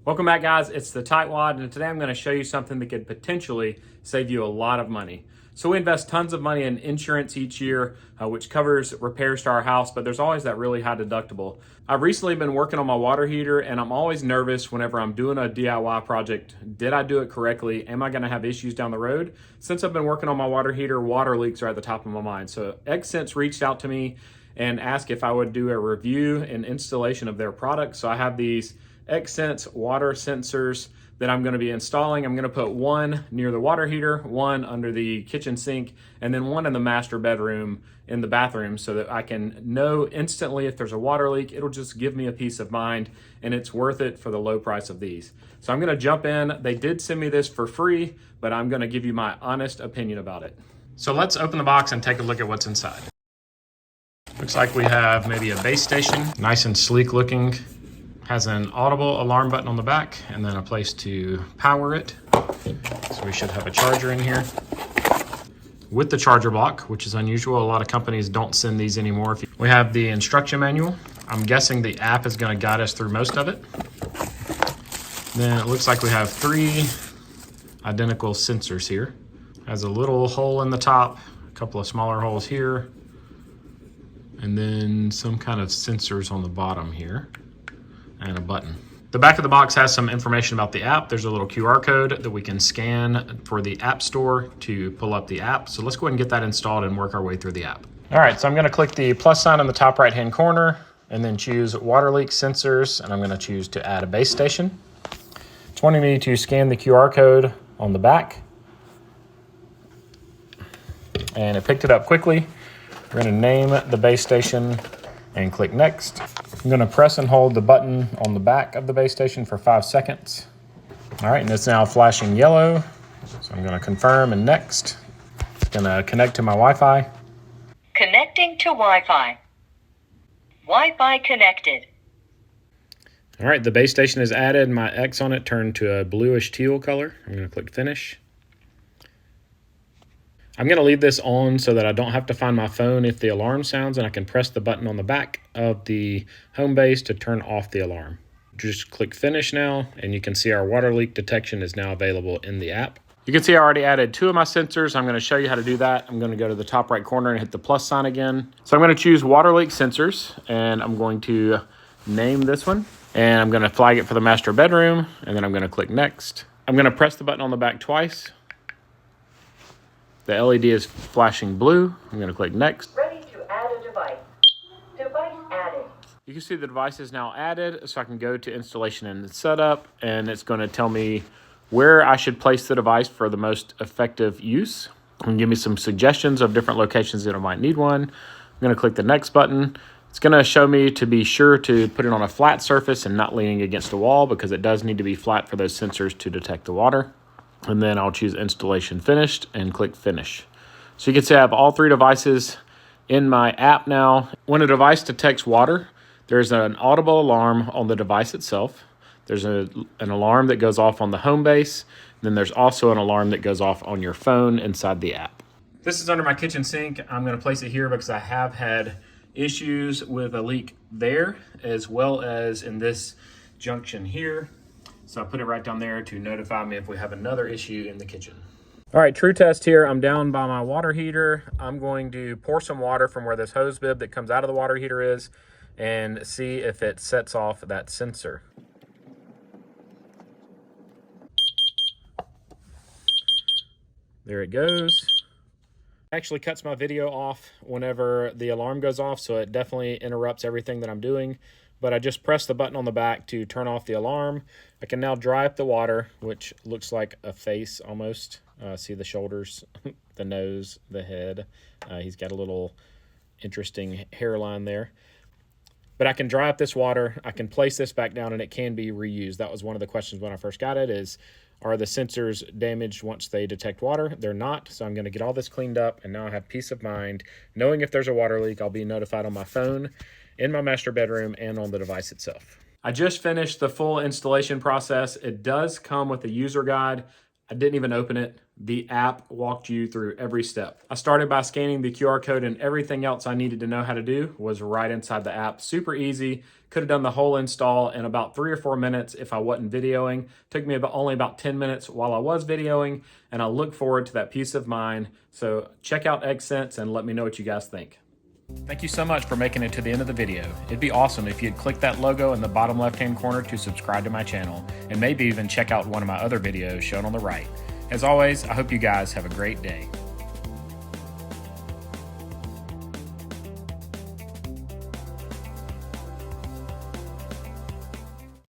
Welcome back, guys. It's the Tightwad, and today I'm going to show you something that could potentially save you a lot of money. So we invest tons of money in insurance each year, which covers repairs to our house, but there's always that really high deductible. I've recently been working on my water heater, and I'm always nervous whenever I'm doing a DIY project. Did I do it correctly? Am I going to have issues down the road? Since I've been working on my water heater, water leaks are at the top of my mind. So XSense reached out to me and asked if I would do a review and installation of their product. So I have these XSense water sensors that I'm going to be installing. I'm going to put one near the water heater, one under the kitchen sink, and then one in the master bedroom in the bathroom so that I can know instantly if there's a water leak. It'll just give me a peace of mind, and it's worth it for the low price of these. So I'm going to jump in. They did send me this for free, but I'm going to give you my honest opinion about it. So let's open the box and take a look at what's inside. Looks like we have maybe a base station, nice and sleek looking. Has an audible alarm button on the back and then a place to power it. So we should have a charger in here with the charger block, which is unusual. A lot of companies don't send these anymore. We have the instruction manual. I'm guessing the app is going to guide us through most of it. Then it looks like we have 3 identical sensors here. Has a little hole in the top, a couple of smaller holes here, and then some kind of sensors on the bottom here, and a button. The back of the box has some information about the app. There's a little QR code that we can scan for the App Store to pull up the app. So let's go ahead and get that installed and work our way through the app. All right, so I'm gonna click the plus sign in the top right-hand corner and then choose water leak sensors, and I'm gonna choose to add a base station. It's wanting me to scan the QR code on the back, and it picked it up quickly. We're gonna name the base station and click next. I'm gonna press and hold the button on the back of the base station for 5 seconds. All right, and it's now flashing yellow. So I'm gonna confirm and next. It's gonna connect to my Wi-Fi. Connecting to Wi-Fi. Wi-Fi connected. All right, the base station is added. My X on it turned to a bluish teal color. I'm gonna click finish. I'm going to leave this on so that I don't have to find my phone if the alarm sounds, and I can press the button on the back of the home base to turn off the alarm. Just click finish now, and you can see our water leak detection is now available in the app. You can see I already added 2 of my sensors. I'm going to show you how to do that. I'm going to go to the top right corner and hit the plus sign again. So I'm going to choose water leak sensors, and I'm going to name this one, and I'm going to flag it for the master bedroom, and then I'm going to click next. I'm going to press the button on the back twice. The LED is flashing blue. I'm going to click next. Ready to add a device. Device added. You can see the device is now added, so I can go to installation and setup, and it's going to tell me where I should place the device for the most effective use, and give me some suggestions of different locations that I might need one. I'm going to click the next button. It's going to show me to be sure to put it on a flat surface and not leaning against a wall, because it does need to be flat for those sensors to detect the water. And then I'll choose installation finished and click finish. So you can see I have all 3 devices in my app now. When a device detects water, there's an audible alarm on the device itself. There's an alarm that goes off on the home base. And then there's also an alarm that goes off on your phone inside the app. This is under my kitchen sink. I'm going to place it here because I have had issues with a leak there, as well as in this junction here. So I put it right down there to notify me if we have another issue in the kitchen. All right, true test here. I'm down by my water heater. I'm going to pour some water from where this hose bib that comes out of the water heater is and see if it sets off that sensor. There it goes. It actually cuts my video off whenever the alarm goes off, so it definitely interrupts everything that I'm doing. But I just press the button on the back to turn off the alarm. I can now dry up the water, which looks like a face almost. See the shoulders, the nose, the head. He's got a little interesting hairline there. But I can dry up this water. I can place this back down, and it can be reused. That was one of the questions when I first got it is, are the sensors damaged once they detect water? They're not, so I'm going to get all this cleaned up, and now I have peace of mind. Knowing if there's a water leak, I'll be notified on my phone, in my master bedroom, and on the device itself. I just finished the full installation process. It does come with a user guide. I didn't even open it. The app walked you through every step. I started by scanning the QR code, and everything else I needed to know how to do was right inside the app. Super easy. Could have done the whole install in about 3 or 4 minutes if I wasn't videoing. Took me only about 10 minutes while I was videoing, and I look forward to that peace of mind. So check out XSense and let me know what you guys think. Thank you so much for making it to the end of the video. It'd be awesome if you'd click that logo in the bottom left-hand corner to subscribe to my channel, and maybe even check out one of my other videos shown on the right. As always, I hope you guys have a great day.